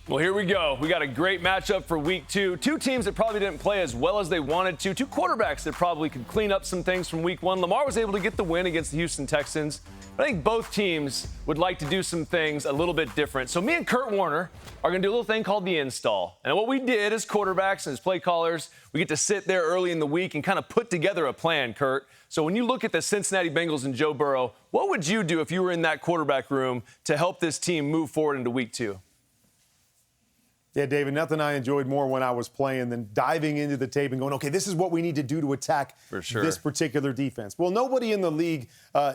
Well, here we go. We got a great matchup for week 2. Two teams that probably didn't play as well as they wanted to. Two quarterbacks that probably could clean up some things from week 1. Lamar was able to get the win against the Houston Texans. I think both teams would like to do some things a little bit different. So me and Kurt Warner are going to do a little thing called the install. And what we did as quarterbacks and as play callers, we get to sit there early in the week and kind of put together a plan, Kurt. So when you look at the Cincinnati Bengals and Joe Burrow, what would you do if you were in that quarterback room to help this team move forward into week 2? Yeah, David, nothing I enjoyed more when I was playing than diving into the tape and going, okay, this is what we need to do to attack this particular defense. Well, nobody in the league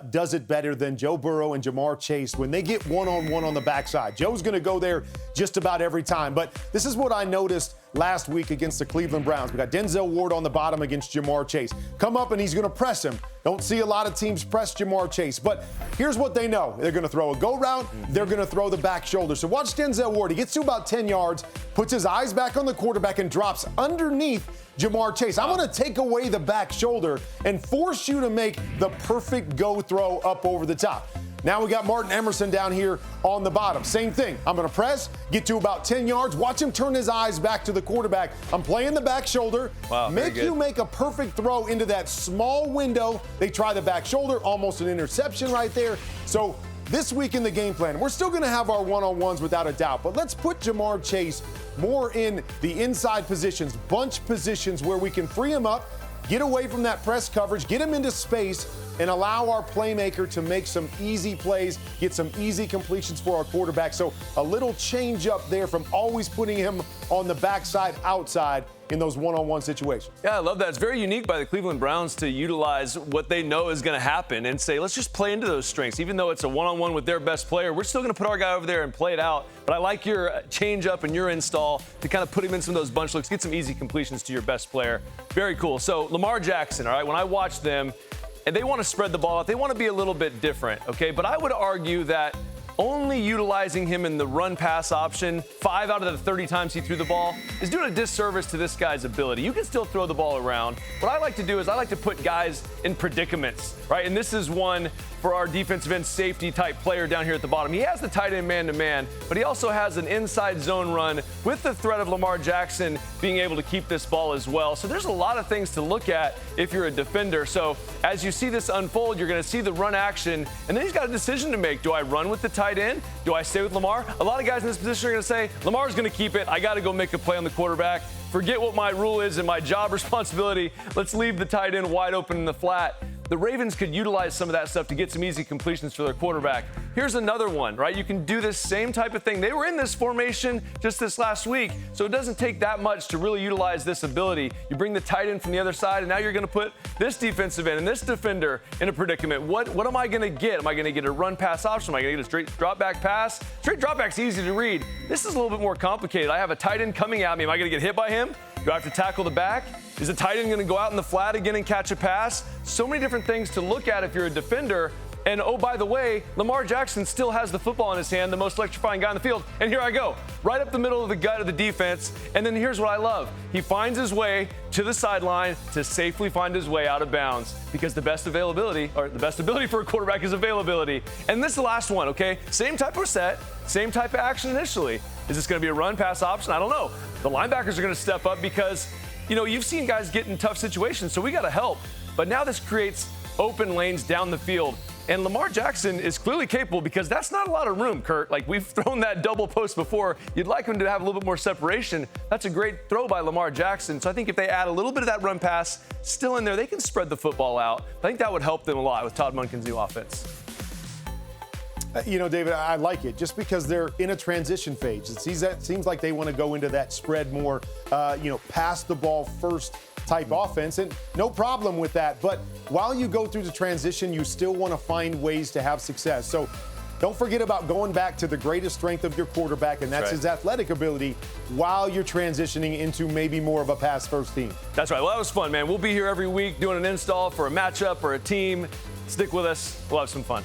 does it better than Joe Burrow and Ja'Marr Chase when they get one-on-one on the backside. Joe's going to go there just about every time. But this is what I noticed last week against the Cleveland Browns. We got Denzel Ward on the bottom against Ja'Marr Chase. Come up and he's going to press him. Don't see a lot of teams press Ja'Marr Chase. But here's what they know. They're going to throw a go route. They're going to throw the back shoulder. So watch Denzel Ward. He gets to about 10 yards, puts his eyes back on the quarterback, and drops underneath Ja'Marr Chase. I'm going to take away the back shoulder and force you to make the perfect go throw up over the top. Now we got Martin Emerson down here on the bottom. Same thing. I'm going to press, get to about 10 yards, watch him turn his eyes back to the quarterback. I'm playing the back shoulder. Wow, make you make a perfect throw into that small window. They try the back shoulder, almost an interception right there. So this week in the game plan, we're still going to have our one-on-ones without a doubt, but let's put Ja'Marr Chase more in the inside positions, bunch positions where we can free him up, get away from that press coverage, get him into space, and allow our playmaker to make some easy plays, get some easy completions for our quarterback. So a little change up there from always putting him on the backside outside in those one-on-one situations. Yeah, I love that. It's very unique by the Cleveland Browns to utilize what they know is going to happen and say, let's just play into those strengths. Even though it's a one-on-one with their best player, we're still going to put our guy over there and play it out. But I like your change up and your install to kind of put him in some of those bunch looks, get some easy completions to your best player. Very cool. So Lamar Jackson, all right, when I watch them, and they want to spread the ball out, they want to be a little bit different, okay? But I would argue that only utilizing him in the run-pass option 5 out of the 30 times he threw the ball is doing a disservice to this guy's ability. You can still throw the ball around. What I like to do is I like to put guys in predicaments, right? And this is one for our defensive end safety type player down here at the bottom. He has the tight end man-to-man, but he also has an inside zone run with the threat of Lamar Jackson being able to keep this ball as well. So there's a lot of things to look at if you're a defender. So as you see this unfold, you're going to see the run action, and then he's got a decision to make. Do I run with the tight end? Do I stay with Lamar? A lot of guys in this position are going to say, Lamar's going to keep it. I got to go make a play on the quarterback. Forget what my rule is and my job responsibility. Let's leave the tight end wide open in the flat. The Ravens could utilize some of that stuff to get some easy completions for their quarterback. Here's another one, right? You can do this same type of thing. They were in this formation just this last week, so it doesn't take that much to really utilize this ability. You bring the tight end from the other side, and now you're going to put this defensive end and this defender in a predicament. What am I going to get? Am I going to get a run-pass option? Am I going to get a straight drop-back pass? Straight drop-back's easy to read. This is a little bit more complicated. I have a tight end coming at me. Am I going to get hit by him? Do I have to tackle the back? Is the tight end going to go out in the flat again and catch a pass? So many different things to look at if you're a defender. And oh, by the way, Lamar Jackson still has the football in his hand, the most electrifying guy on the field. And here I go, right up the middle of the gut of the defense. And then here's what I love. He finds his way to the sideline to safely find his way out of bounds, because the best availability, or the best ability for a quarterback is availability. And this is the last one, okay? Same type of set, same type of action initially. Is this going to be a run-pass option? I don't know. The linebackers are going to step up because, you know, you've seen guys get in tough situations, so we got to help. But now this creates open lanes down the field. And Lamar Jackson is clearly capable, because that's not a lot of room, Kurt. Like, we've thrown that double post before. You'd like him to have a little bit more separation. That's a great throw by Lamar Jackson. So I think if they add a little bit of that run pass still in there, they can spread the football out. I think that would help them a lot with Todd Monken's new offense. You know, David, I like it just because they're in a transition phase. It seems like they want to go into that spread more, pass the ball first type offense, and no problem with that. But while you go through the transition, you still want to find ways to have success. So don't forget about going back to the greatest strength of your quarterback, and that's his athletic ability, while you're transitioning into maybe more of a pass-first team. That's right. Well, that was fun, man. We'll be here every week doing an install for a matchup or a team. Stick with us. We'll have some fun.